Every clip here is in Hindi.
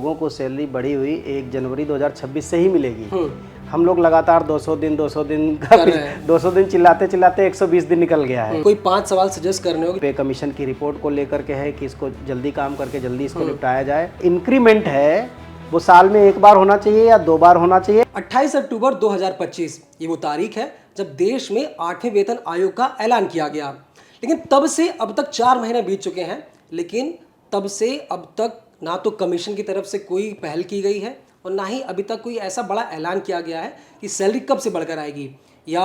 लोगों को सैलरी बढ़ी हुई 1 जनवरी 2026 से ही मिलेगी। हम लोग लगातार 200 दिन 200 दिन चिल्लाते चिल्लाते 120 दिन निकल गया है। कोई 5 सवाल सजेस्ट करने होंगे। पे कमीशन की रिपोर्ट को लेकर के है कि इसको जल्दी काम करके जल्दी इसको निपटाया जाए। इंक्रीमेंट है वो साल में 1 बार होना चाहिए या 2 बार होना चाहिए। 28 अक्टूबर 2025 ये वो तारीख है जब देश में 8वें वेतन आयोग का ऐलान किया गया। लेकिन तब से अब तक 4 महीने बीत चुके हैं, लेकिन तब से अब तक ना तो कमीशन की तरफ से कोई पहल की गई है और ना ही अभी तक कोई ऐसा बड़ा ऐलान किया गया है कि सैलरी कब से बढ़कर आएगी या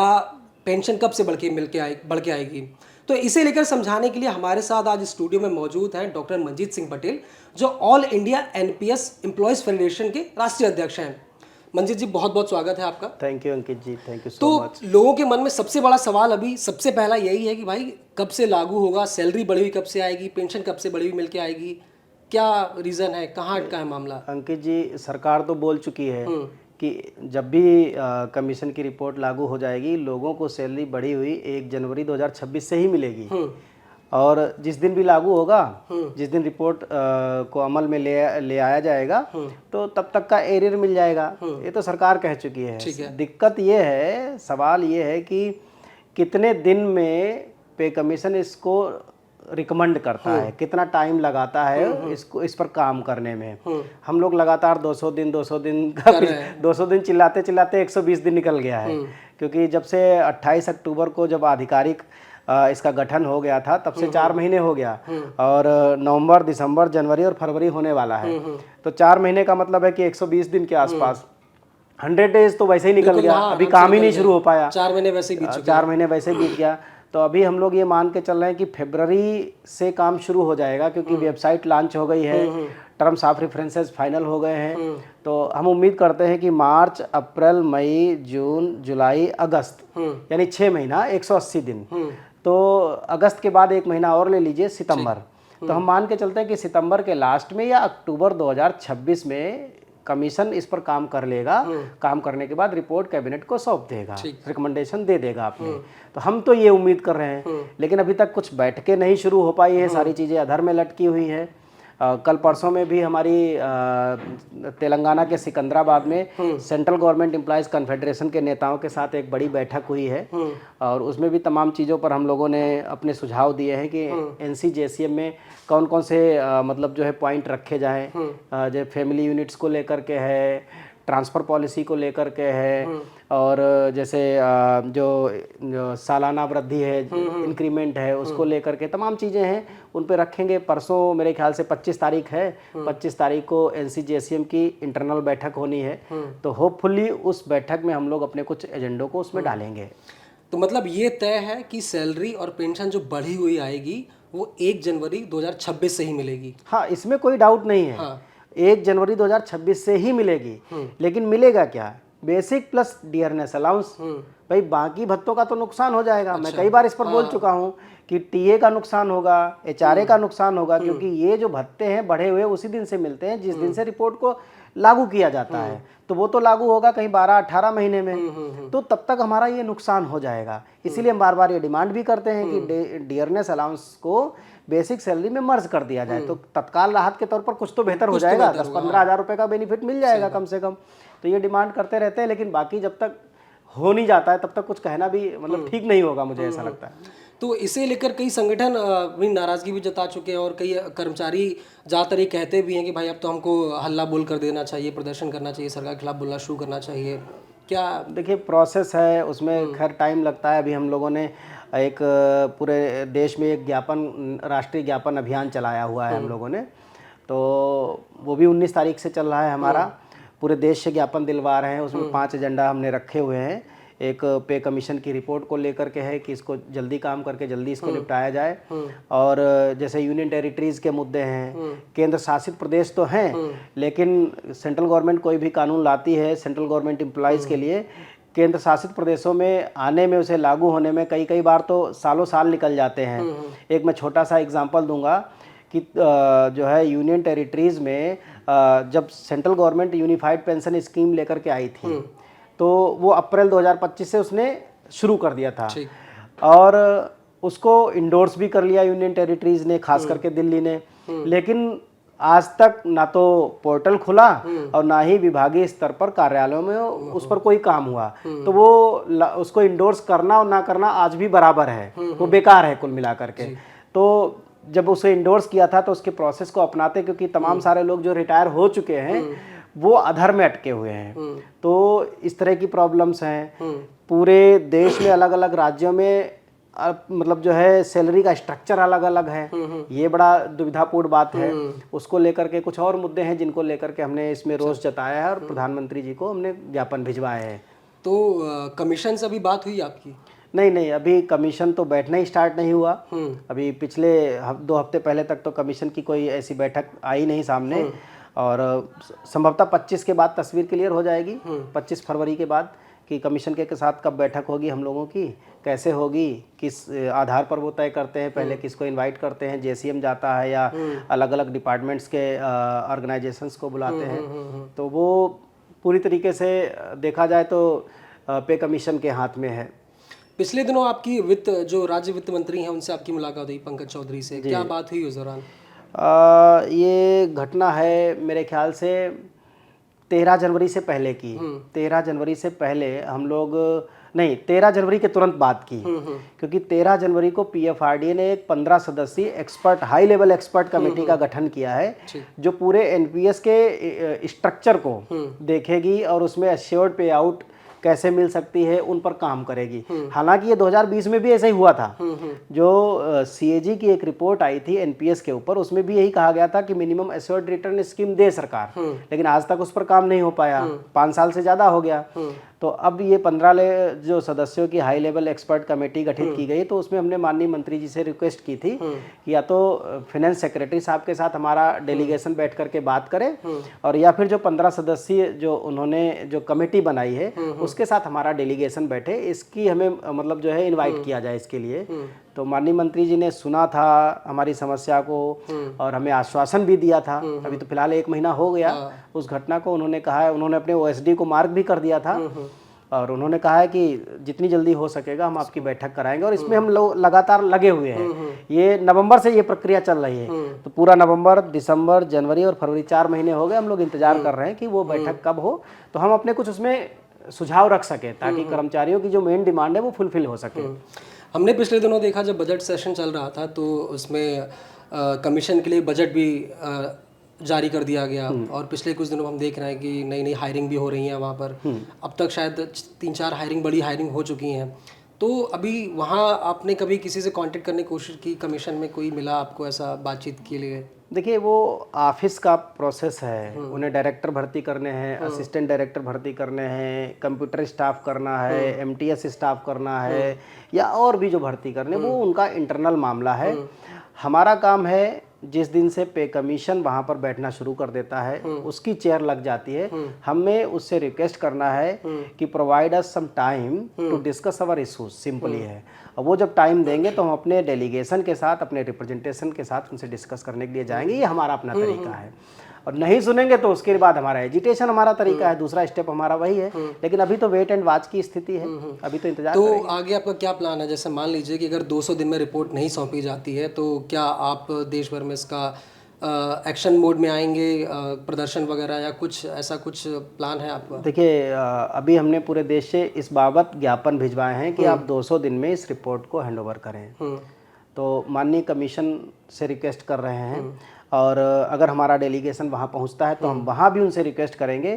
पेंशन कब से बढ़ के आएगी। तो इसे लेकर समझाने के लिए हमारे साथ आज स्टूडियो में मौजूद हैं डॉक्टर मंजीत सिंह पटेल, जो all India NPS employees federation के राष्ट्रीय अध्यक्ष हैं। मंजीत जी, बहुत बहुत स्वागत है आपका। Thank you Ankit ji, thank you so much. तो लोगों के मन में सबसे बड़ा सवाल अभी सबसे पहला यही है कि भाई कब से लागू होगा, सैलरी बढ़ी हुई कब से आएगी, पेंशन कब से बढ़ी हुई मिल के आएगी, क्या रीज़न है, कहाँ अटका है मामला? अंकित जी, सरकार तो बोल चुकी है कि जब भी कमीशन की रिपोर्ट लागू हो जाएगी लोगों को सैलरी बढ़ी हुई 1 जनवरी 2026 से ही मिलेगी। और जिस दिन भी लागू होगा, जिस दिन रिपोर्ट को अमल में ले आया जाएगा तो तब तक का एरियर मिल जाएगा। ये तो सरकार कह चुकी है। दिक्कत ये है, सवाल ये है कि कितने दिन में पे कमीशन इसको रिकमेंड करता है, कितना टाइम लगाता है इसको, इस पर काम करने में। हम लोग लगातार 200 दिन चिल्लाते चिल्लाते 120 दिन निकल गया है। क्योंकि जब से 28 अक्टूबर को जब आधिकारिक इसका गठन हो गया था तब से 4 महीने हो गया और नवंबर, दिसंबर, जनवरी और फरवरी होने वाला है। तो 4 महीने का मतलब है कि 120 दिन के आसपास 100 डेज तो वैसे ही निकल गया। अभी काम ही नहीं शुरू हो पाया। 4 महीने वैसे ही बीत चुके। 4 महीने वैसे बीत गया। तो अभी हम लोग ये मान के चल रहे हैं कि फरवरी से काम शुरू हो जाएगा, क्योंकि वेबसाइट लॉन्च हो गई है, टर्म्स ऑफ रेफरेंसेस फाइनल हो गए हैं। तो हम उम्मीद करते हैं कि मार्च, अप्रैल, मई, जून, जुलाई, अगस्त यानी 6 महीना 180 दिन। तो अगस्त के बाद 1 महीना और ले लीजिए, सितंबर। तो हम मान के चलते हैं कि सितंबर के लास्ट में या अक्टूबर 2026 में कमीशन इस पर काम कर लेगा। काम करने के बाद रिपोर्ट कैबिनेट को सौंप देगा, रिकमेंडेशन दे देगा अपने। तो हम तो ये उम्मीद कर रहे हैं, लेकिन अभी तक कुछ बैठकें नहीं शुरू हो पाई है, सारी चीज़ें अधर में लटकी हुई है। कल परसों में भी हमारी तेलंगाना के सिकंदराबाद में सेंट्रल गवर्नमेंट एम्प्लॉयज़ कन्फेडरेशन के नेताओं के साथ एक बड़ी बैठक हुई है और उसमें भी तमाम चीज़ों पर हम लोगों ने अपने सुझाव दिए हैं कि एनसीजेसीएम में कौन कौन से मतलब जो है पॉइंट रखे जाएं। जो फैमिली यूनिट्स को लेकर के है, ट्रांसफ़र पॉलिसी को लेकर के है, और जैसे जो सालाना वृद्धि है, इंक्रीमेंट है, उसको लेकर के तमाम चीज़ें हैं, उन पे रखेंगे। परसों मेरे ख्याल से 25 तारीख है, 25 तारीख को एनसीजेसीएम की इंटरनल बैठक होनी है। तो होपफुली उस बैठक में हम लोग अपने कुछ एजेंडों को उसमें डालेंगे। तो मतलब ये तय है कि सैलरी और पेंशन जो बढ़ी हुई आएगी वो 1 जनवरी 2026 से ही मिलेगी। हाँ, इसमें कोई डाउट नहीं है। 1 जनवरी 2026 से ही मिलेगी। लेकिन मिलेगा क्या? Basic plus dearness allowance. भाई बाकी भत्तों का तो नुकसान हो जाएगा। मैं कई बार इस पर बोल चुका हूँ कि टीए का नुकसान होगा, एचआरए का नुकसान होगा, क्योंकि ये जो भत्ते हैं बढ़े हुए उसी दिन से मिलते हैं जिस दिन से रिपोर्ट को लागू किया जाता है। तो वो तो लागू होगा कहीं 12-18 महीने में, तो तब तक हमारा ये नुकसान हो जाएगा। इसीलिए हम बार बार ये डिमांड भी करते हैं कि डियरनेस अलाउंस को बेसिक सैलरी में मर्ज कर दिया जाए, तो तत्काल राहत के तौर पर कुछ तो बेहतर हो जाएगा। 10-15 हज़ार रुपये का बेनिफिट मिल जाएगा कम से कम। तो ये डिमांड करते रहते हैं, लेकिन बाकी जब तक हो नहीं जाता है तब तक कुछ कहना भी मतलब ठीक नहीं होगा, मुझे ऐसा लगता है। तो इसे लेकर कई संगठन भी नाराज़गी भी जता चुके हैं और कई कर्मचारी ज़्यादातर ये कहते भी हैं कि भाई अब तो हमको हल्ला बोल कर देना चाहिए, प्रदर्शन करना चाहिए, सरकार के खिलाफ बोलना शुरू करना चाहिए। क्या देखिए, प्रोसेस है, उसमें खैर टाइम लगता है। अभी हम लोगों ने एक पूरे देश में एक राष्ट्रीय ज्ञापन अभियान चलाया हुआ है हम लोगों ने। तो वो भी 19 तारीख से चल रहा है हमारा। पूरे देश से ज्ञापन दिलवा रहे हैं। उसमें 5 एजेंडा हमने रखे हुए हैं। एक पे कमीशन की रिपोर्ट को लेकर के है कि इसको जल्दी काम करके जल्दी इसको निपटाया जाए। और जैसे यूनियन टेरिटरीज़ के मुद्दे हैं, केंद्र शासित प्रदेश तो हैं, लेकिन सेंट्रल गवर्नमेंट कोई भी कानून लाती है सेंट्रल गवर्नमेंट एम्प्लॉयज़ के लिए, केंद्र शासित प्रदेशों में आने में, उसे लागू होने में कई बार तो सालों साल निकल जाते हैं। एक मैं छोटा सा एग्जांपल दूंगा कि जो है यूनियन टेरिटरीज़ में जब central government unified pension scheme लेकर के आई थी तो वो अप्रैल 2025 से उसने शुरू कर दिया था और उसको इंडोर्स भी कर लिया यूनियन टेरिटरीज़ ने, खास करके दिल्ली ने। लेकिन आज तक ना तो पोर्टल खुला और ना ही विभागीय स्तर पर कार्यालयों में उस पर कोई काम हुआ। तो वो उसको इंडोर्स करना और ना करना आज भी बराबर है, वो बेकार है कुल मिलाकर के। तो जब उसे इंडोर्स किया था तो उसके प्रोसेस को अपनाते, क्योंकि तमाम सारे लोग जो रिटायर हो चुके हैं वो अधर में अटके हुए हैं। तो इस तरह की प्रॉब्लम्स हैं। पूरे देश में अलग अलग राज्यों में मतलब जो है सैलरी का स्ट्रक्चर अलग अलग है, ये बड़ा दुविधापूर्ण बात है। उसको लेकर के कुछ और मुद्दे हैं जिनको लेकर के हमने इसमें रोष जताया है और प्रधानमंत्री जी को हमने ज्ञापन भिजवाए हैं। तो कमीशन से अभी बात हुई आपकी? नहीं, अभी कमीशन तो बैठना ही स्टार्ट नहीं हुआ। अभी पिछले 2 हफ्ते पहले तक तो कमीशन की कोई ऐसी बैठक आई नहीं सामने, और संभवतः 25 के बाद तस्वीर क्लियर हो जाएगी। 25 फरवरी के बाद कि कमीशन के साथ कब बैठक होगी हम लोगों की, कैसे होगी, किस आधार पर वो तय करते हैं, पहले किसको इनवाइट करते हैं, जेसीएम जाता है या अलग अलग डिपार्टमेंट्स के ऑर्गेनाइजेशंस को बुलाते हैं। तो वो पूरी तरीके से देखा जाए तो पे कमीशन के हाथ में है। पिछले दिनों आपकी जो राज्य वित्त मंत्री हैं उनसे आपकी मुलाकात हुई, पंकज चौधरी से, क्या बात हुई उस दौरान? ये घटना है मेरे ख्याल से 13 जनवरी से पहले की। 13 जनवरी से पहले हम लोग, नहीं 13 जनवरी के तुरंत बाद की, क्योंकि 13 जनवरी को पीएफआरडीए ने एक 15 सदस्यीय expert, high level expert committee का गठन किया है, जो पूरे एनपीएस के स्ट्रक्चर को देखेगी और उसमें एश्योर्ड पे आउट कैसे मिल सकती है उन पर काम करेगी। हालांकि ये 2020 में भी ऐसा ही हुआ था। जो सीएजी की एक रिपोर्ट आई थी एनपीएस के ऊपर, उसमें भी यही कहा गया था कि मिनिमम एश्योर्ड रिटर्न स्कीम दे सरकार, लेकिन आज तक उस पर काम नहीं हो पाया। 5 साल से ज़्यादा हो गया। तो अब ये 15 जो सदस्यों की हाई लेवल एक्सपर्ट कमेटी गठित की गई, तो उसमें हमने माननीय मंत्री जी से रिक्वेस्ट की थी कि या तो फाइनेंस सेक्रेटरी साहब के साथ हमारा डेलीगेशन बैठ करके बात करे, और या फिर जो 15 सदस्यीय जो उन्होंने जो कमेटी बनाई है उसके साथ हमारा डेलीगेशन बैठे, इसकी हमें मतलब जो है इनवाइट किया जाए इसके लिए। तो माननीय मंत्री जी ने सुना था हमारी समस्या को और हमें आश्वासन भी दिया था। अभी तो फिलहाल 1 महीना हो गया उस घटना को। उन्होंने कहा है, उन्होंने अपने ओएसडी को मार्क भी कर दिया था, और उन्होंने कहा है कि जितनी जल्दी हो सकेगा हम आपकी बैठक कराएंगे, और इसमें हम लोग लगातार लगे हुए हैं। ये नवंबर से ये प्रक्रिया चल रही है, तो पूरा नवंबर, दिसंबर, जनवरी और फरवरी 4 महीने हो गए हम लोग इंतजार कर रहे हैं कि वो बैठक कब हो, तो हम अपने कुछ उसमें सुझाव रख सकें ताकि कर्मचारियों की जो मेन डिमांड है वो फुलफिल हो सके। हमने पिछले दिनों देखा जब बजट सेशन चल रहा था तो उसमें कमीशन के लिए बजट भी जारी कर दिया गया, और पिछले कुछ दिनों हम देख रहे हैं कि नई नई हायरिंग भी हो रही है वहाँ पर। अब तक शायद 3-4 बड़ी हायरिंग हो चुकी हैं। तो अभी वहाँ आपने कभी किसी से कांटेक्ट करने की कोशिश की, कमीशन में कोई मिला आपको ऐसा बातचीत के लिए? देखिए, वो ऑफिस का प्रोसेस है, उन्हें डायरेक्टर भर्ती करने हैं, असिस्टेंट डायरेक्टर भर्ती करने हैं, कंप्यूटर स्टाफ करना है, एमटीएस स्टाफ करना है, या और भी जो भर्ती करने, वो उनका इंटरनल मामला है। हमारा काम है जिस दिन से पे कमीशन वहाँ पर बैठना शुरू कर देता है, उसकी चेयर लग जाती है, हमें उससे रिक्वेस्ट करना है कि provide us some time to discuss our issues, simply है। और वो जब टाइम देंगे तो हम अपने डेलीगेशन के साथ, अपने रिप्रेजेंटेशन के साथ उनसे डिस्कस करने के लिए जाएंगे। ये हमारा अपना तरीका है, और नहीं सुनेंगे तो उसके बाद हमारा एजिटेशन हमारा तरीका है, दूसरा स्टेप हमारा वही है। लेकिन अभी तो वेट एंड वॉच की स्थिति है, अभी तो इंतजार तो करेंगे। आगे आपका क्या प्लान है? जैसे मान लीजिए कि अगर 200 दिन में रिपोर्ट नहीं सौंपी जाती है तो क्या आप देश भर में इसका एक्शन मोड में आएंगे, प्रदर्शन वगैरह, या कुछ ऐसा कुछ प्लान है आपका? देखिए, अभी हमने पूरे देश से इस बाबत ज्ञापन भिजवाए हैं कि आप 200 दिन में इस रिपोर्ट को हैंडओवर करें। तो माननीय कमीशन से रिक्वेस्ट कर रहे हैं, और अगर हमारा डेलीगेशन वहाँ पहुँचता है तो हम वहाँ भी उनसे रिक्वेस्ट करेंगे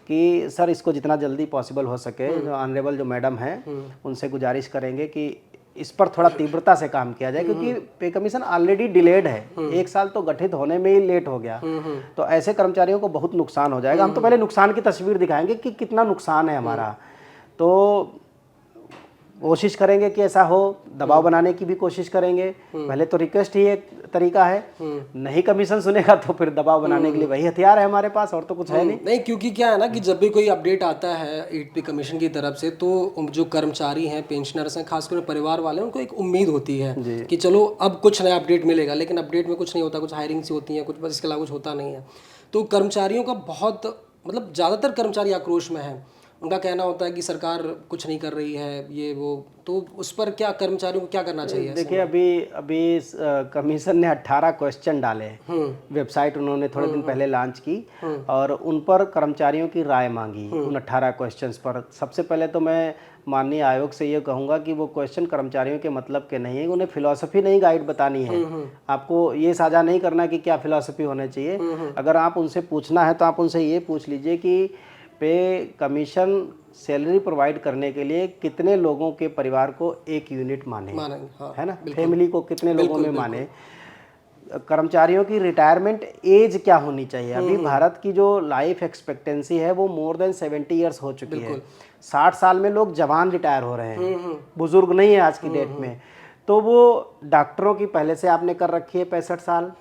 कि सर इसको जितना जल्दी पॉसिबल हो सके, जो ऑनरेबल जो मैडम हैं उनसे गुजारिश करेंगे कि इस पर थोड़ा तीव्रता से काम किया जाए, क्योंकि पे कमीशन ऑलरेडी डिलेड है, 1 साल तो गठित होने में ही लेट हो गया। तो ऐसे कर्मचारियों को बहुत नुकसान हो जाएगा। हम तो पहले नुकसान की तस्वीर दिखाएंगे कि कितना नुकसान है हमारा, तो कोशिश करेंगे कि ऐसा हो, दबाव बनाने की भी कोशिश करेंगे। पहले तो रिक्वेस्ट ही एक तरीका है, नहीं कमीशन सुनेगा तो फिर दबाव बनाने के लिए वही हथियार है हमारे पास, और तो कुछ है नहीं। क्योंकि क्या है ना कि जब भी कोई अपडेट आता है 8P कमीशन की तरफ से, तो जो कर्मचारी हैं, पेंशनर्स हैं, खासकर परिवार वाले, उनको एक उम्मीद होती है कि चलो अब कुछ नया अपडेट मिलेगा, लेकिन अपडेट में कुछ नहीं होता, कुछ हायरिंग सी होती है कुछ, बस इसके अलावा कुछ होता नहीं है। तो कर्मचारियों का बहुत, मतलब ज़्यादातर कर्मचारी आक्रोश में है। उनका कहना होता है कि सरकार कुछ नहीं कर रही है, ये वो, तो उस पर क्या कर्मचारियों को क्या करना चाहिए? देखिए, अभी इस कमीशन ने 18 क्वेश्चन डाले, वेबसाइट उन्होंने थोड़े दिन पहले लॉन्च की और उन पर कर्मचारियों की राय मांगी उन 18 क्वेश्चंस पर। सबसे पहले तो मैं माननीय आयोग से ये कहूँगा कि वो क्वेश्चन कर्मचारियों के मतलब के नहीं है, उन्हें फिलॉसफी नहीं गाइड बतानी है। आपको ये साझा नहीं करना कि क्या फिलॉसफी होनी चाहिए। अगर आप उनसे पूछना है तो आप उनसे ये पूछ लीजिए कि पे कमीशन सैलरी प्रोवाइड करने के लिए कितने लोगों के परिवार को एक यूनिट माने, हाँ, है ना, फैमिली को कितने लोगों में माने। कर्मचारियों की रिटायरमेंट एज क्या होनी चाहिए। अभी भारत की जो लाइफ एक्सपेक्टेंसी है वो मोर देन 70 ईयर्स हो चुकी है। 60 साल में लोग जवान रिटायर हो रहे हैं, बुजुर्ग नहीं है आज की डेट में। तो वो डॉक्टरों की पहले से आपने कर रखी है 65 साल,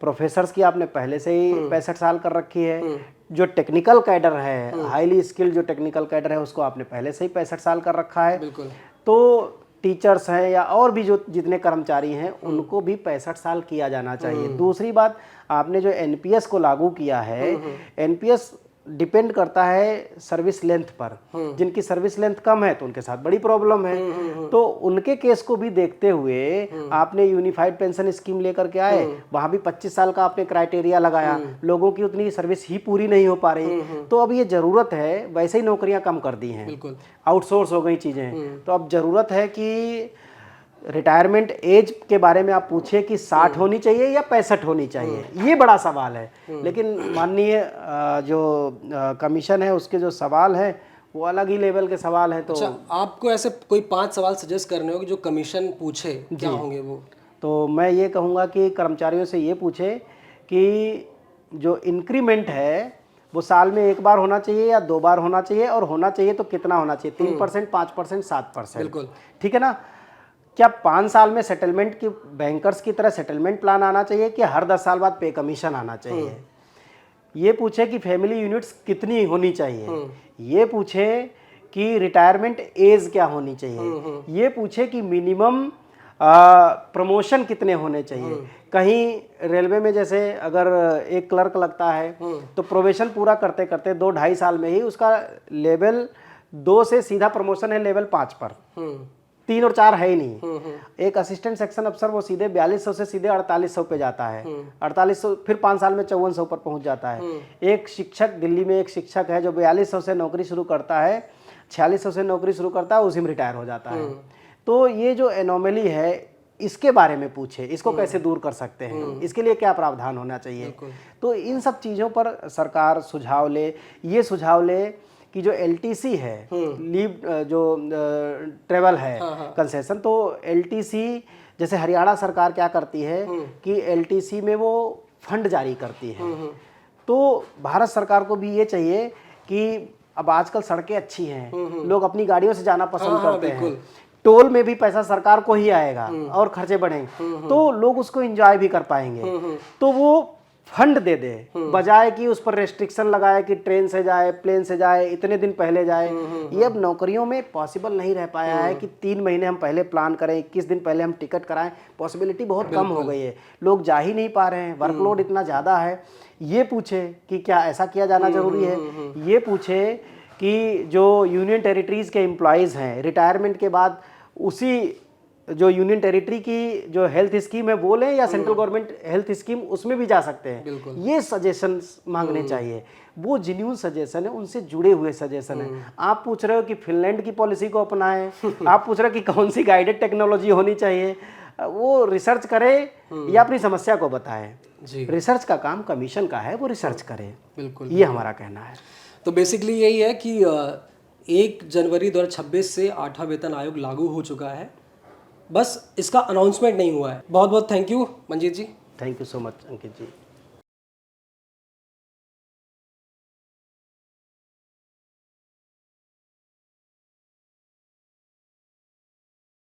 प्रोफेसर्स की आपने पहले से ही 65 साल कर रखी है, जो टेक्निकल कैडर है, हाईली स्किल्ड जो टेक्निकल कैडर है उसको आपने पहले से ही 65 साल कर रखा है। तो टीचर्स हैं या और भी जो जितने कर्मचारी हैं उनको भी 65 साल किया जाना चाहिए। दूसरी बात, आपने जो एनपीएस को लागू किया है, एनपीएस डिपेंड करता है सर्विस लेंथ पर। जिनकी सर्विस लेंथ कम है तो उनके साथ बड़ी प्रॉब्लम है। तो उनके केस को भी देखते हुए आपने यूनिफाइड पेंशन स्कीम लेकर के आए, वहां भी 25 साल का आपने क्राइटेरिया लगाया, लोगों की उतनी सर्विस ही पूरी नहीं हो पा रही। तो अब ये जरूरत है, वैसे ही नौकरियां कम कर दी हैं, आउटसोर्स हो गई चीजें, तो अब जरूरत है कि रिटायरमेंट एज के बारे में आप पूछिए कि 60 होनी चाहिए या 65 होनी चाहिए, ये बड़ा सवाल है। लेकिन माननीय जो कमीशन है उसके जो सवाल हैं वो अलग ही लेवल के सवाल हैं। तो अच्छा, आपको ऐसे कोई 5 सवाल सजेस्ट करने हो कि जो कमीशन पूछे, क्या होंगे वो? तो मैं ये कहूँगा कि कर्मचारियों से ये पूछे कि जो इंक्रीमेंट है वो साल में 1 बार होना चाहिए या 2 बार होना चाहिए, और होना चाहिए तो कितना होना चाहिए, 3%, 5%, 7%, बिल्कुल, ठीक है ना। क्या 5 साल में सेटलमेंट की बैंकर्स की तरह सेटलमेंट प्लान आना चाहिए कि हर 10 साल बाद पे कमीशन आना चाहिए। ये पूछे कि फैमिली यूनिट्स कितनी होनी चाहिए। ये पूछे कि रिटायरमेंट एज क्या होनी चाहिए। ये पूछे कि मिनिमम प्रमोशन कितने होने चाहिए। कहीं रेलवे में जैसे अगर एक क्लर्क लगता है तो प्रोबेशन पूरा करते करते 2-2.5 साल में ही उसका लेवल 2 से सीधा प्रमोशन है लेवल 5 पर, 3 और 4 है ही नहीं। एक असिस्टेंट सेक्शन अफसर वो सीधे 4200 से सीधे 4800 पे जाता है, 4800 फिर 5 साल में 5400 पर पहुंच जाता है। एक शिक्षक, दिल्ली में एक शिक्षक है जो 4200 से नौकरी शुरू करता है, 4600 से नौकरी शुरू करता है, उसी में रिटायर हो जाता है। तो ये जो एनोमली है इसके बारे में पूछे, इसको कैसे दूर कर सकते हैं, इसके लिए क्या प्रावधान होना चाहिए। तो इन सब चीज़ों पर सरकार सुझाव ले। ये सुझाव ले कि जो एलटीसी है, लीव जो ट्रेवल है कंसेशन, तो एलटीसी जैसे हरियाणा सरकार क्या करती है कि एलटीसी में वो फंड जारी करती है। तो भारत सरकार को भी ये चाहिए कि अब आजकल सड़कें अच्छी हैं, लोग अपनी गाड़ियों से जाना पसंद करते हैं, टोल में भी पैसा सरकार को ही आएगा और खर्चे बढ़ेंगे तो लोग उसको एंजॉय भी कर पाएंगे। तो वो फंड दे दे, बजाय कि उस पर रेस्ट्रिक्शन लगाए कि ट्रेन से जाए, प्लेन से जाए, इतने दिन पहले जाए। ये अब नौकरियों में पॉसिबल नहीं रह पाया है कि 3 महीने हम पहले प्लान करें, 21 दिन पहले हम टिकट कराएं। पॉसिबिलिटी बहुत कम हो गई है, लोग जा ही नहीं पा रहे हैं, वर्कलोड इतना ज़्यादा है। ये पूछे कि क्या ऐसा किया जाना जरूरी है। ये पूछे कि जो यूनियन टेरिटरीज़ के एम्प्लॉयज़ हैं, रिटायरमेंट के बाद उसी जो यूनियन टेरिटरी की जो हेल्थ स्कीम है वो लें या सेंट्रल गवर्नमेंट हेल्थ स्कीम, उसमें भी जा सकते हैं। ये सजेशन मांगने चाहिए, वो जेन्युइन सजेशन है, उनसे जुड़े हुए सजेशन है। आप पूछ रहे हो कि फिनलैंड की पॉलिसी को अपनाएं, आप पूछ रहे हो कि कौन सी गाइडेड टेक्नोलॉजी होनी चाहिए, वो रिसर्च करे या अपनी समस्या को बताए। रिसर्च का काम कमीशन का है, वो रिसर्च करे। बिल्कुल, ये हमारा कहना है। तो बेसिकली यही है कि 1 जनवरी 2026 से 8वां वेतन आयोग लागू हो चुका है, बस इसका अनाउंसमेंट नहीं हुआ है। बहुत बहुत thank you Manjeet ji. Thank you so much Ankit ji.